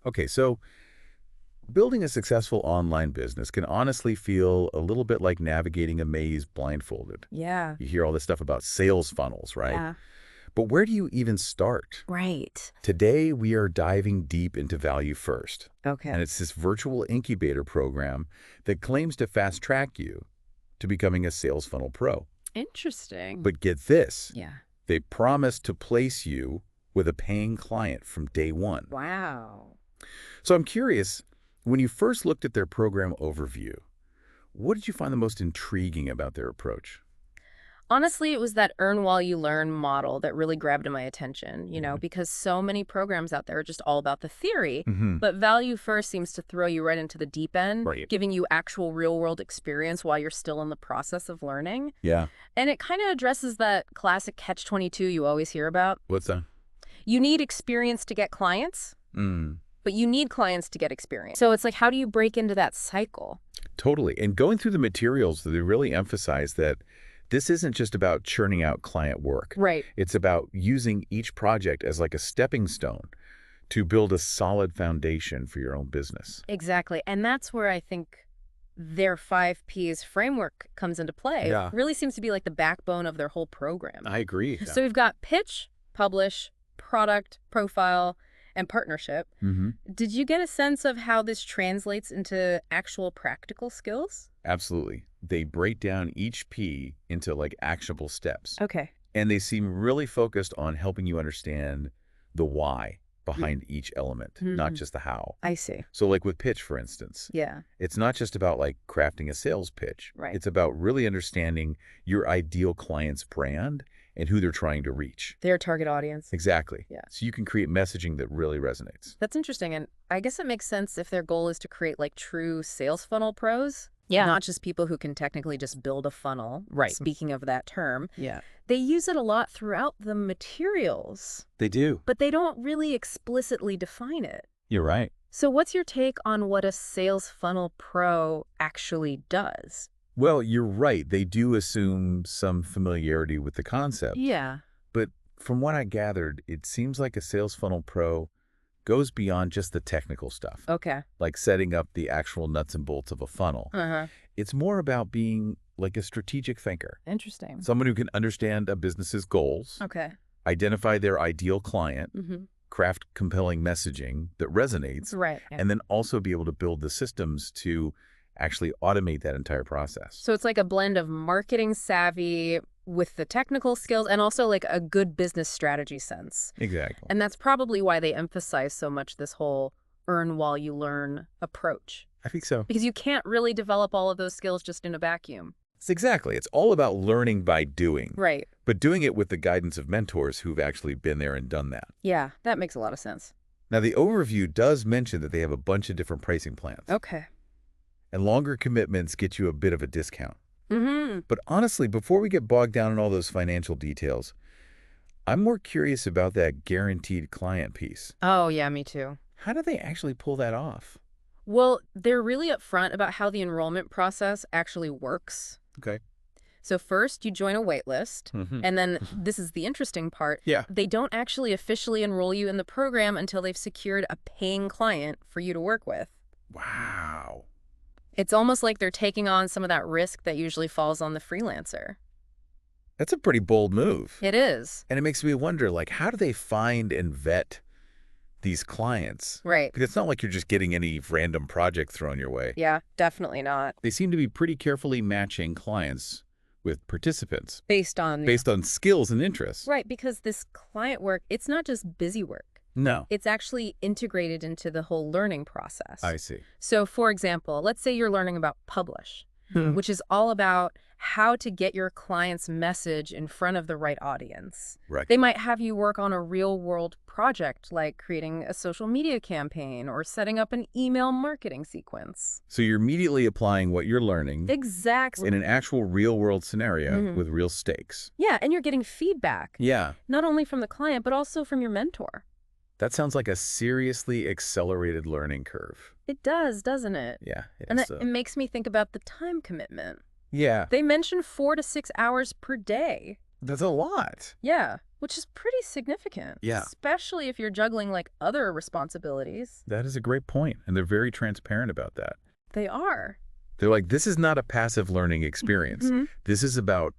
Okay, so building a successful online business can honestly feel a little bit like navigating a maze blindfolded. Yeah. You hear all this stuff about sales funnels, right? Yeah. But where do you even start? Right. Today, we are diving deep into Value First. And Okay. it's this virtual incubator program that claims to fast track you to becoming a sales funnel pro. Interesting. But get this, Yeah. they promise to place you with a paying client from day one. Wow. So I'm curious, when you first looked at their program overview, what did you find the most intriguing about their approach? Honestly, it was that earn while you learn model that really grabbed my attention, Yeah. because so many programs out there are just all about the theory, Hmm. but Value First seems to throw you right into the deep end, Right. giving you actual real-world experience while you're still in the process of learning. Yeah. And it kind of addresses that classic catch-22 you always hear about. What's that? You need experience to get clients, Mm, but you need clients to get experience. So it's like, how do you break into that cycle? totally. And going through the materials, they really emphasize that this isn't just about churning out client work. Right. It's about using each project as like a stepping stone to build a solid foundation for your own business. Exactly. And that's where I think their 5 Ps framework comes into play. Yeah. It really seems to be like the backbone of their whole program. I agree. So we've got pitch, publish, product, profile, and partnership. Hmm. Did you get a sense of how this translates into actual practical skills? Absolutely. They break down each P into like actionable steps. Okay. And they seem really focused on helping you understand the why behind each element, not Mhm. just the how. I see. So like with pitch, for instance, Yeah. it's not just about like crafting a sales pitch. Right. It's about really understanding your ideal client's brand and who they're trying to reach. Their target audience. Exactly. Yeah. So you can create messaging that really resonates. That's interesting. And I guess it makes sense if their goal is to create like true sales funnel pros. Yeah. Not just people who can technically just build a funnel. Right. Speaking of that term, Yeah. they use it a lot throughout the materials, They do. but they don't really explicitly define it. You're right. So what's your take on what a sales funnel pro actually does? Well, you're right. They do assume some familiarity with the concept. Yeah. But from what I gathered, it seems like a sales funnel pro goes beyond just the technical stuff, Okay. like setting up the actual nuts and bolts of a funnel. Uh-huh. It's more about being like a strategic thinker, Interesting. someone who can understand a business's goals, Okay. identify their ideal client, Mm-hmm. craft compelling messaging that resonates, Right. and then also be able to build the systems to actually automate that entire process. So it's like a blend of marketing savvy with the technical skills and also like a good business strategy sense. Exactly. And that's probably why they emphasize so much this whole earn while you learn approach. I think so. Because you can't really develop all of those skills just in a vacuum. Exactly. It's all about learning by doing, Right. but doing it with the guidance of mentors who've actually been there and done that. Yeah, that makes a lot of sense. Now, the overview does mention that they have a bunch of different pricing plans, Okay. and longer commitments get you a bit of a discount. Mm-hmm. But honestly, before we get bogged down in all those financial details, I'm more curious about that guaranteed client piece. Oh, yeah, me too. How do they actually pull that off? Well, they're really upfront about how the enrollment process actually works. Okay. So first, you join a wait list. Mm-hmm. And then this is the interesting part. Yeah. They don't actually officially enroll you in the program until they've secured a paying client for you to work with. Wow. It's almost like they're taking on some of that risk that usually falls on the freelancer. That's a pretty bold move. It is. And it makes me wonder, like, how do they find and vet these clients? Right. Because it's not like you're just getting any random project thrown your way. Yeah, definitely not. They seem to be pretty carefully matching clients with participants Based on... based on skills and interests. Right, because this client work, it's not just busy work. No. It's actually integrated into the whole learning process. I see. So, for example, let's say you're learning about Publish, which is all about how to get your client's message in front of the right audience. Right. They might have you work on a real-world project, like creating a social media campaign or setting up an email marketing sequence. So you're immediately applying what you're learning Exactly. in an actual real-world scenario Mhm. with real stakes. Yeah, and you're getting feedback, Yeah. not only from the client, but also from your mentor. That sounds like a seriously accelerated learning curve. It does, doesn't it? Yeah. And It is, it makes me think about the time commitment. yeah. They mention 4 to 6 hours per day. That's a lot. Yeah. Which is pretty significant. Yeah. Especially if you're juggling like other responsibilities. That is a great point, and they're very transparent about that. They are. They're like, this is not a passive learning experience. Mhm. This is about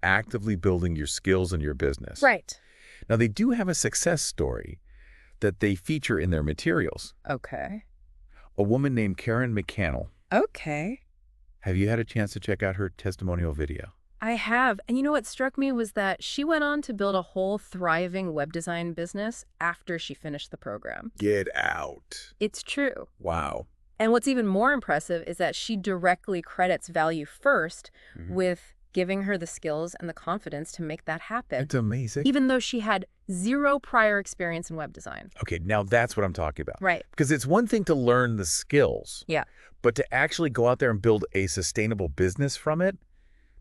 actively building your skills in your business. Right. Now, they do have a success story that they feature in their materials. Okay. A woman named Karen McCannell. Okay. Have you had a chance to check out her testimonial video? I have. And you know what struck me was that she went on to build a whole thriving web design business after she finished the program. Get out. It's true. Wow. And what's even more impressive is that she directly credits Value First with giving her the skills and the confidence to make that happen, It's amazing. even though she had zero prior experience in web design. Okay, now that's what I'm talking about. Right. Because it's one thing to learn the skills. Yeah. But to actually go out there and build a sustainable business from it,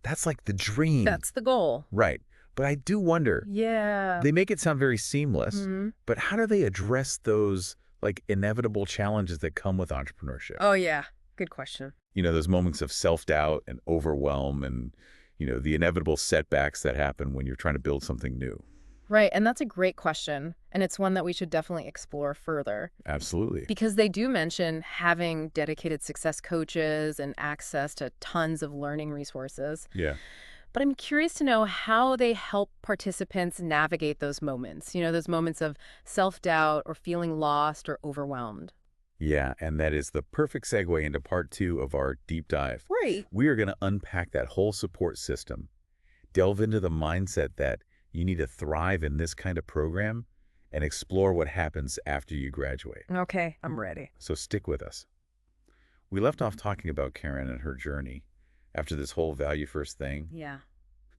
that's like the dream. That's the goal. Right. But I do wonder, Yeah. they make it sound very seamless, Mhm. but how do they address those like inevitable challenges that come with entrepreneurship? Oh, yeah. Good question. You know, those moments of self-doubt and overwhelm and, you know, the inevitable setbacks that happen when you're trying to build something new. Right. And that's a great question. And it's one that we should definitely explore further. Absolutely. Because they do mention having dedicated success coaches and access to tons of learning resources. Yeah. But I'm curious to know how they help participants navigate those moments, those moments of self-doubt or feeling lost or overwhelmed. Yeah, and that is the perfect segue into part 2 of our deep dive. Right. We are going to unpack that whole support system, delve into the mindset that you need to thrive in this kind of program, and explore what happens after you graduate. Okay, I'm ready. So stick with us. We left off talking about Karen and her journey after this whole Value First thing. Yeah.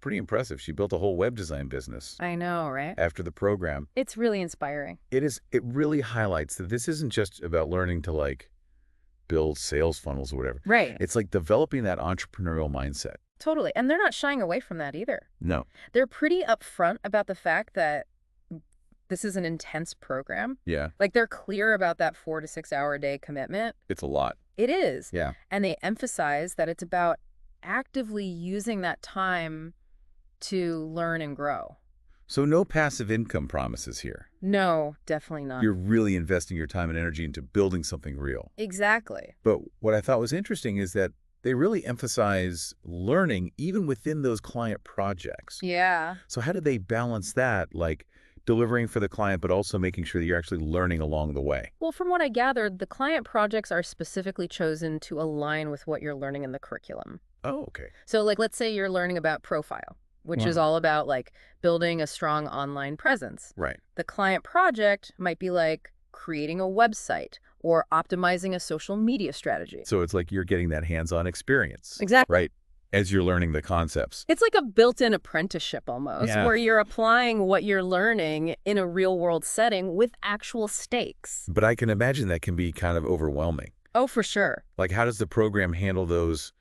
Pretty impressive. She built a whole web design business I know, right? after the program. It's really inspiring. It really highlights that this isn't just about learning to like build sales funnels or whatever. Right. It's like developing that entrepreneurial mindset. Totally. And they're not shying away from that either. No. They're pretty upfront about the fact that this is an intense program. Yeah. Like they're clear about that 4 to 6 hour a day commitment. It's a lot. It is. Yeah. And they emphasize that it's about actively using that time to learn and grow. So no passive income promises here. No, definitely not. You're really investing your time and energy into building something real. Exactly. But what I thought was interesting is that they really emphasize learning even within those client projects. Yeah. So how do they balance that, like delivering for the client, but also making sure that you're actually learning along the way? Well, from what I gathered, the client projects are specifically chosen to align with what you're learning in the curriculum. Oh, okay. So like, let's say you're learning about Profile, which is all about like building a strong online presence. Right. The client project might be like creating a website or optimizing a social media strategy. So it's like you're getting that hands-on experience. Exactly. Right. As you're learning the concepts. It's like a built-in apprenticeship almost, Yeah. where you're applying what you're learning in a real-world setting with actual stakes. But I can imagine that can be kind of overwhelming. Oh, for sure. Like, how does the program handle those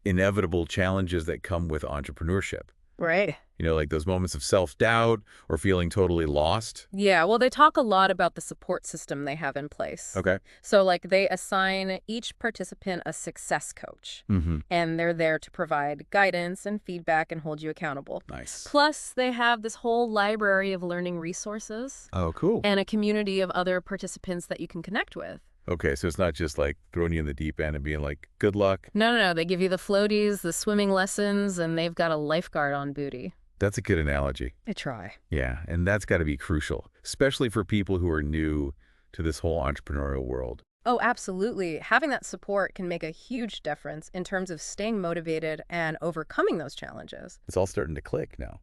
inevitable challenges that come with entrepreneurship? Right. You know, like those moments of self-doubt or feeling totally lost? Yeah, well, they talk a lot about the support system they have in place. Okay. So, like, they assign each participant a success coach, Mm-hmm. and they're there to provide guidance and feedback and hold you accountable. Nice. Plus, they have this whole library of learning resources Oh, cool. and a community of other participants that you can connect with. Okay, so it's not just like throwing you in the deep end and being like, good luck. No. They give you the floaties, the swimming lessons, and they've got a lifeguard on booty. That's a good analogy. I try. Yeah, and that's got to be crucial, especially for people who are new to this whole entrepreneurial world. Oh, absolutely. Having that support can make a huge difference in terms of staying motivated and overcoming those challenges. It's all starting to click now.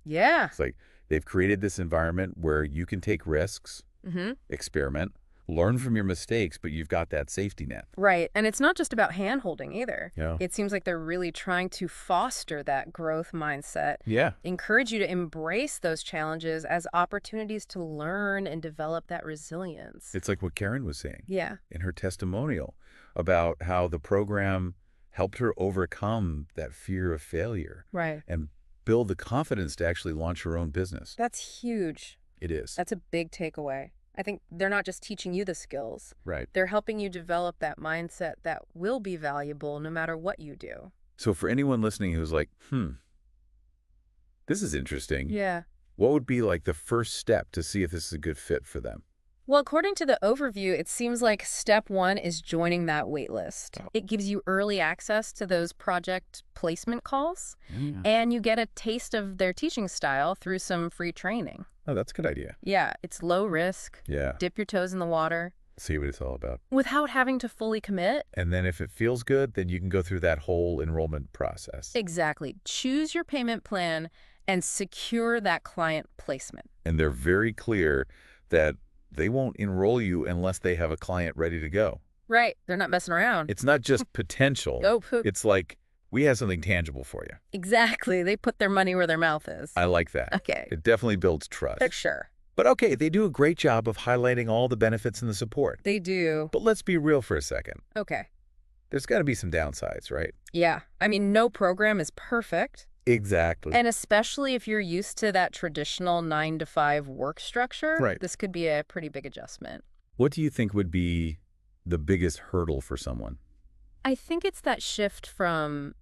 Yeah. It's like they've created this environment where you can take risks, Mm-hmm. experiment, learn from your mistakes, but you've got that safety net. Right. And it's not just about hand-holding either. Yeah. It seems like they're really trying to foster that growth mindset, Yeah. encourage you to embrace those challenges as opportunities to learn and develop that resilience. It's like what Karen was saying Yeah. in her testimonial about how the program helped her overcome that fear of failure Right. and build the confidence to actually launch her own business. That's huge. It is. That's a big takeaway. I think they're not just teaching you the skills. Right. They're helping you develop that mindset that will be valuable no matter what you do. So for anyone listening who's like, this is interesting. Yeah. What would be like the first step to see if this is a good fit for them? Well, according to the overview, it seems like step one is joining that wait list. Oh. It gives you early access to those project placement calls, Yeah. and you get a taste of their teaching style through some free training. Oh, that's a good idea. Yeah, it's low risk. Yeah. Dip your toes in the water See what it's all about. without having to fully commit. And then if it feels good, then you can go through that whole enrollment process. Exactly. Choose your payment plan and secure that client placement. And they're very clear that they won't enroll you unless they have a client ready to go. Right. They're not messing around. It's not just potential. Go. It's like, we have something tangible for you. Exactly. They put their money where their mouth is. I like that. Okay. It definitely builds trust. For sure. But okay, they do a great job of highlighting all the benefits and the support. They do. But let's be real for a second. Okay. There's got to be some downsides, right? Yeah. I mean, no program is perfect. Exactly. And especially if you're used to that traditional 9 to 5 work structure, Right. this could be a pretty big adjustment. What do you think would be the biggest hurdle for someone? I think it's that shift from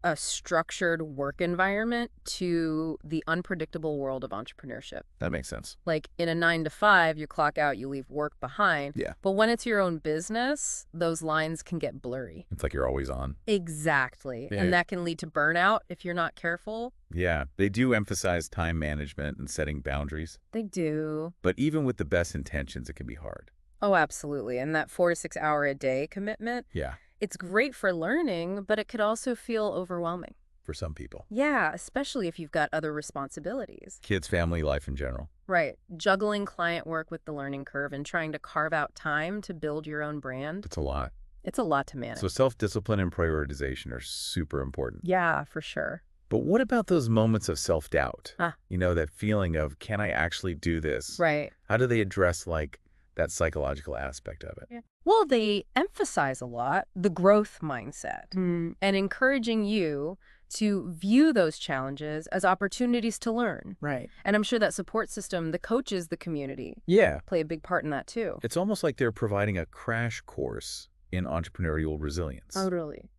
a structured work environment to the unpredictable world of entrepreneurship. That makes sense. Like in a 9 to 5, you clock out, you leave work behind. Yeah. But when it's your own business, those lines can get blurry. It's like you're always on. Exactly. Yeah. And that can lead to burnout if you're not careful. Yeah, they do emphasize time management and setting boundaries. They do. But even with the best intentions, it can be hard. Oh, absolutely. And that 4 to 6 hour a day commitment, Yeah, it's great for learning, but it could also feel overwhelming. for some people. Yeah, especially if you've got other responsibilities. Kids, family, life in general. Right. Juggling client work with the learning curve and trying to carve out time to build your own brand. It's a lot. It's a lot to manage. So self-discipline and prioritization are super important. Yeah, for sure. But what about those moments of self-doubt? Ah. You know, that feeling of, can I actually do this? Right. How do they address, like, that psychological aspect of it? Yeah. Well, they emphasize a lot the growth mindset and encouraging you to view those challenges as opportunities to learn. Right. And I'm sure that support system, the coaches, the community, Yeah. play a big part in that too. It's almost like they're providing a crash course in entrepreneurial resilience. Totally.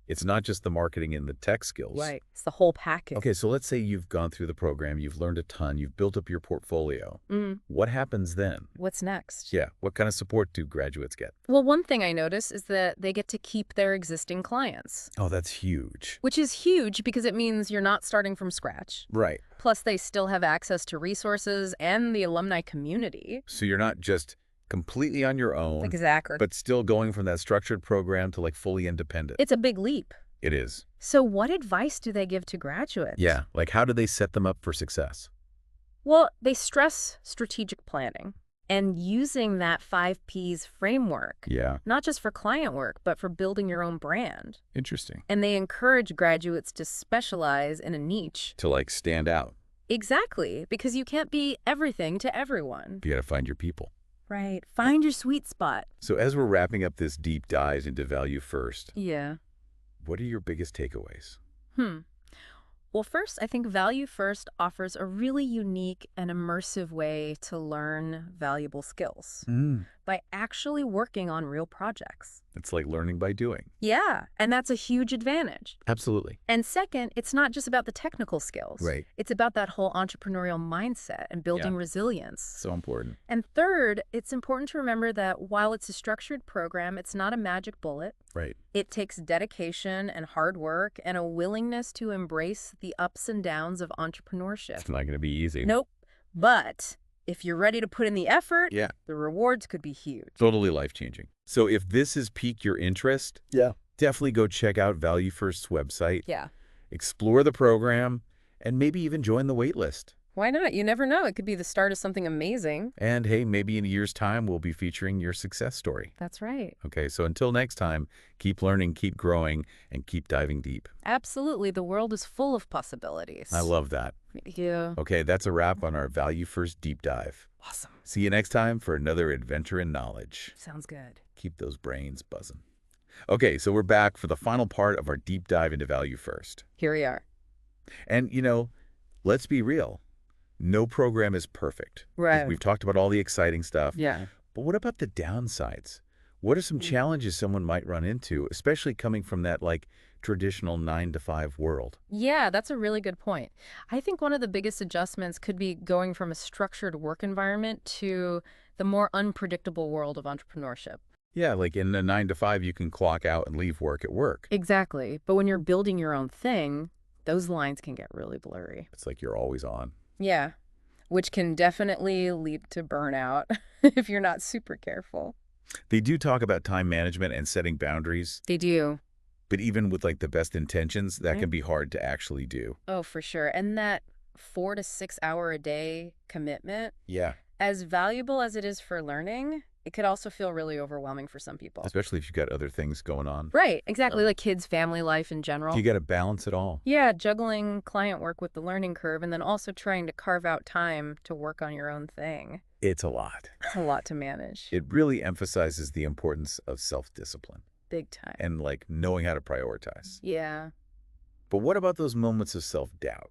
It's not just the marketing and the tech skills. Right. It's the whole package. Okay, so let's say you've gone through the program, you've learned a ton, you've built up your portfolio. What happens then? What's next? Yeah, what kind of support do graduates get? Well, one thing I notice is that they get to keep their existing clients, Oh, that's huge. which is huge because it means you're not starting from scratch. Right. Plus, they still have access to resources and the alumni community. So you're not just completely on your own, Exactly. but still going from that structured program to like fully independent. It's a big leap. It is. So what advice do they give to graduates? Yeah, like how do they set them up for success? Well, they stress strategic planning and using that 5 Ps framework, Yeah, not just for client work, but for building your own brand. interesting. And they encourage graduates to specialize in a niche. To like stand out, Exactly, because you can't be everything to everyone. you got to find your people. Right. Find your sweet spot. So as we're wrapping up this deep dive into Value First, Yeah. what are your biggest takeaways? Well, first, I think Value First offers a really unique and immersive way to learn valuable skills by actually working on real projects. It's like learning by doing. Yeah, and that's a huge advantage. Absolutely. And second, it's not just about the technical skills. Right. It's about that whole entrepreneurial mindset and building resilience. So important. And third, it's important to remember that while it's a structured program, it's not a magic bullet. Right. It takes dedication and hard work and a willingness to embrace the ups and downs of entrepreneurship. It's not going to be easy. Nope. But if you're ready to put in the effort, Yeah. the rewards could be huge. Totally life-changing. So if this has piqued your interest, definitely go check out Value First's website, Yeah. explore the program, and maybe even join the wait list. Why not? You never know. It could be the start of something amazing. And hey, maybe in a year's time, we'll be featuring your success story. That's right. Okay, so until next time, keep learning, keep growing, and keep diving deep. Absolutely. The world is full of possibilities. I love that. Yeah. Okay, that's a wrap on our Value First deep dive. Awesome. See you next time for another adventure in knowledge. Sounds good. Keep those brains buzzing. Okay, so we're back for the final part of our deep dive into Value First. Here we are. And, you know, let's be real. No program is perfect. Right. We've talked about all the exciting stuff. Yeah. But what about the downsides? What are some challenges someone might run into, especially coming from that traditional 9 to 5 world? Yeah, that's a really good point. I think one of the biggest adjustments could be going from a structured work environment to the more unpredictable world of entrepreneurship. Yeah, like in a 9 to 5, you can clock out and leave work at work. Exactly. But when you're building your own thing, those lines can get really blurry. It's like you're always on. Yeah, which can definitely lead to burnout if you're not super careful. They do talk about time management and setting boundaries, They do. but even with the best intentions, that Mhm. can be hard to actually do. Oh, for sure. And that 4 to 6 hour a day commitment, Yeah, as valuable as it is for learning, it could also feel really overwhelming for some people. especially if you've got other things going on. Right, exactly. Like kids, family life in general. You got to balance it all. Yeah, juggling client work with the learning curve and then also trying to carve out time to work on your own thing. It's a lot. It's a lot to manage. It really emphasizes the importance of self-discipline Big time. and knowing how to prioritize. Yeah. But what about those moments of self-doubt?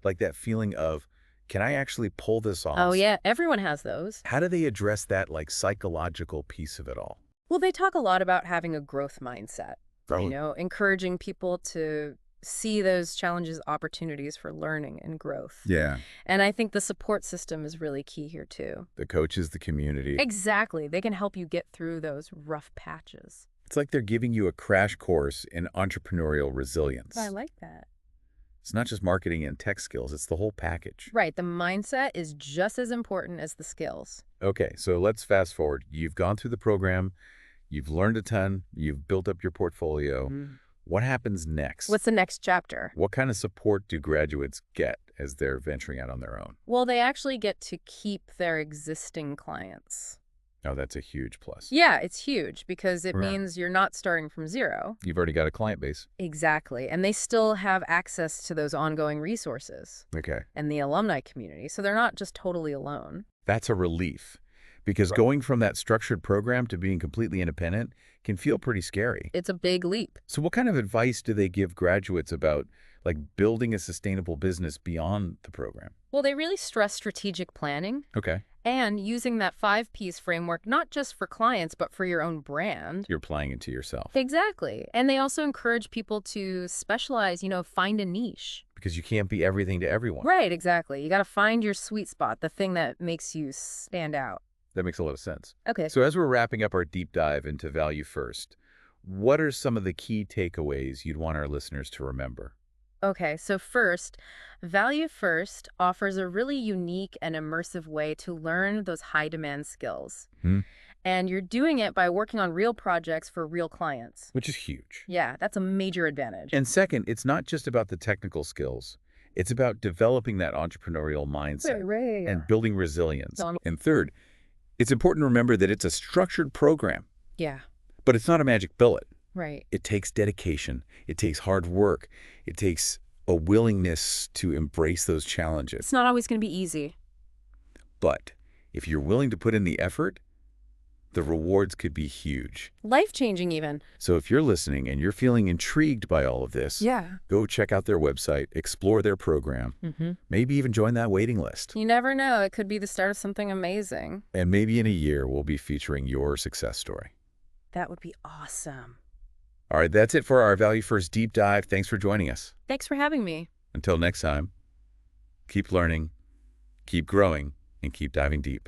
Like that feeling of, can I actually pull this off? Oh, yeah. Everyone has those. How do they address that psychological piece of it all? Well, they talk a lot about having a growth mindset, Oh, encouraging people to see those challenges opportunities for learning and growth. yeah. And I think the support system is really key here too. The coaches, the community. Exactly. They can help you get through those rough patches. It's like they're giving you a crash course in entrepreneurial resilience. I like that. It's not just marketing and tech skills, it's the whole package. Right. The mindset is just as important as the skills. Okay, so let's fast forward. You've gone through the program, you've learned a ton, you've built up your portfolio. What happens next? What's the next chapter? What kind of support do graduates get as they're venturing out on their own? Well, they actually get to keep their existing clients. Oh, that's a huge plus. Yeah, it's huge because it Right. means you're not starting from zero. You've already got a client base. Exactly. And they still have access to those ongoing resources Okay. and the alumni community. So they're not just totally alone. That's a relief because going from that structured program to being completely independent can feel pretty scary. It's a big leap. So what kind of advice do they give graduates about building a sustainable business beyond the program? Well, they really stress strategic planning Okay. and using that 5 Ps framework, not just for clients, but for your own brand. You're applying it to yourself Exactly. And they also encourage people to specialize, find a niche. because you can't be everything to everyone. Right, exactly. You got to find your sweet spot, the thing that makes you stand out. That makes a lot of sense. Okay. So as we're wrapping up our deep dive into Value First, what are some of the key takeaways you'd want our listeners to remember? Okay, so first, Value First offers a really unique and immersive way to learn those high-demand skills. Hmm. And you're doing it by working on real projects for real clients. Which is huge. Yeah, that's a major advantage. And second, it's not just about the technical skills. It's about developing that entrepreneurial mindset Right. and building resilience. Um, And third, it's important to remember that it's a structured program, Yeah, but it's not a magic bullet. right. It takes dedication. It takes hard work. It takes a willingness to embrace those challenges. It's not always going to be easy. But if you're willing to put in the effort, the rewards could be huge. Life-changing even. So if you're listening and you're feeling intrigued by all of this, Yeah. go check out their website, explore their program, maybe even join that waiting list. You never know. It could be the start of something amazing. And maybe in a year, we'll be featuring your success story. That would be awesome. All right, that's it for our Value First deep dive. Thanks for joining us. Thanks for having me. Until next time, keep learning, keep growing, and keep diving deep.